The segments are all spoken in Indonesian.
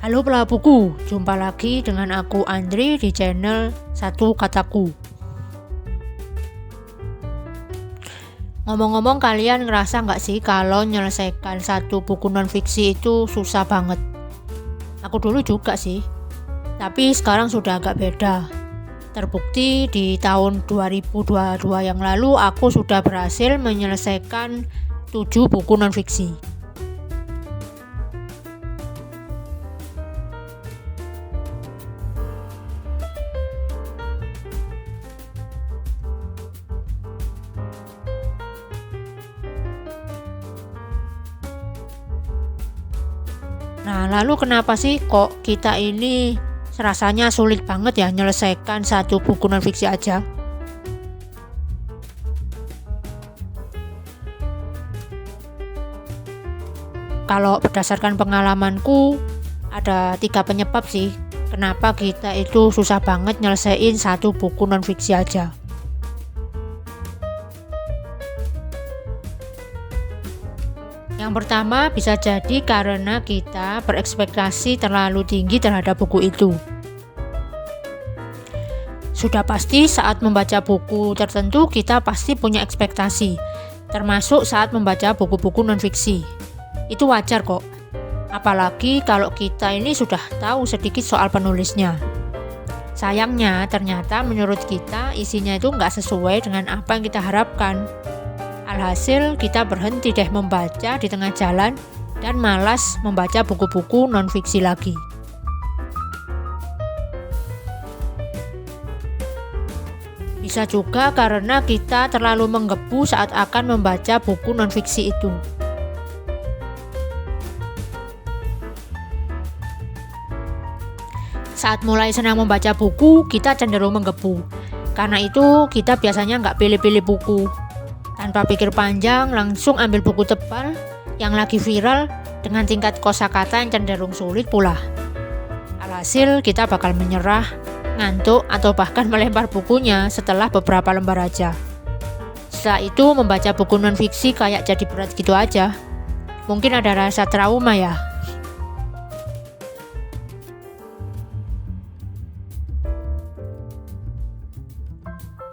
Halo pelaku buku, jumpa lagi dengan aku Andri di channel Satu Kataku. Ngomong-ngomong, kalian ngerasa nggak sih kalau menyelesaikan satu buku non-fiksi itu susah banget? Aku dulu juga sih, tapi sekarang sudah agak beda. Terbukti di tahun 2022 yang lalu aku sudah berhasil menyelesaikan 7 buku non-fiksi. Nah, lalu kenapa sih kok kita ini rasanya sulit banget ya menyelesaikan satu buku non-fiksi aja? Kalau berdasarkan pengalamanku, ada 3 penyebab sih kenapa kita itu susah banget nyelesain satu buku non-fiksi aja. Yang pertama, bisa jadi karena kita berekspektasi terlalu tinggi terhadap buku itu. Sudah pasti saat membaca buku tertentu kita pasti punya ekspektasi, termasuk saat membaca buku-buku non-fiksi. Itu wajar kok, apalagi kalau kita ini sudah tahu sedikit soal penulisnya. Sayangnya ternyata menurut kita isinya itu nggak sesuai dengan apa yang kita harapkan. Alhasil kita berhenti deh membaca di tengah jalan dan malas membaca buku-buku non-fiksi lagi. Bisa juga karena kita terlalu menggebu saat akan membaca buku non-fiksi itu. Saat mulai senang membaca buku, kita cenderung menggebu. Karena itu kita biasanya nggak pilih-pilih buku. Tanpa pikir panjang, langsung ambil buku tebal yang lagi viral dengan tingkat kosakata yang cenderung sulit pula. Alhasil kita bakal menyerah, ngantuk, atau bahkan melempar bukunya setelah beberapa lembar aja. Setelah itu membaca buku non-fiksi kayak jadi berat gitu aja. Mungkin ada rasa trauma ya.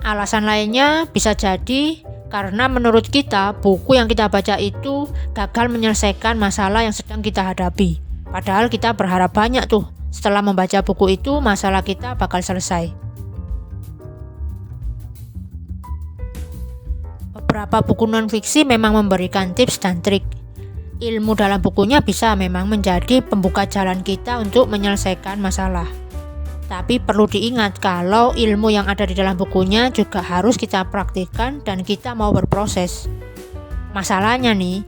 Alasan lainnya bisa jadi karena menurut kita, buku yang kita baca itu gagal menyelesaikan masalah yang sedang kita hadapi. Padahal kita berharap banyak tuh, setelah membaca buku itu masalah kita bakal selesai. Beberapa buku non-fiksi memang memberikan tips dan trik. Ilmu dalam bukunya bisa memang menjadi pembuka jalan kita untuk menyelesaikan masalah. Tapi perlu diingat kalau ilmu yang ada di dalam bukunya juga harus kita praktikkan dan kita mau berproses. Masalahnya nih,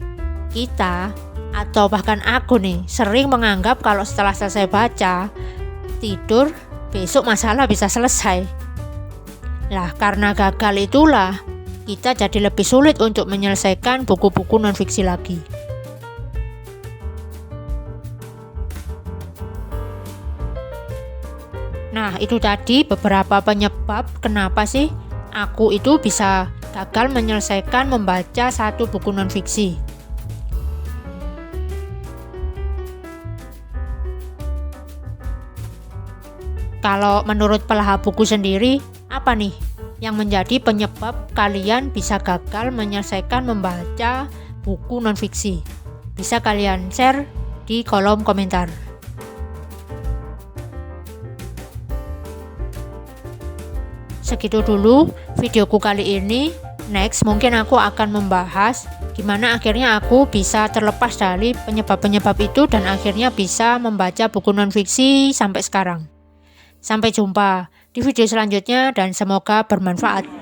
kita atau bahkan aku nih sering menganggap kalau setelah selesai baca, tidur, besok masalah bisa selesai. Lah, karena gagal itulah kita jadi lebih sulit untuk menyelesaikan buku-buku non-fiksi lagi. Nah, itu tadi beberapa penyebab kenapa sih aku itu bisa gagal menyelesaikan membaca satu buku non-fiksi. Kalau menurut pelahap buku sendiri, apa nih yang menjadi penyebab kalian bisa gagal menyelesaikan membaca buku non-fiksi? Bisa kalian share di kolom komentar. Segitu dulu videoku kali ini. Next mungkin aku akan membahas gimana akhirnya aku bisa terlepas dari penyebab-penyebab itu dan akhirnya bisa membaca buku non-fiksi sampai sekarang. Sampai jumpa di video selanjutnya dan semoga bermanfaat.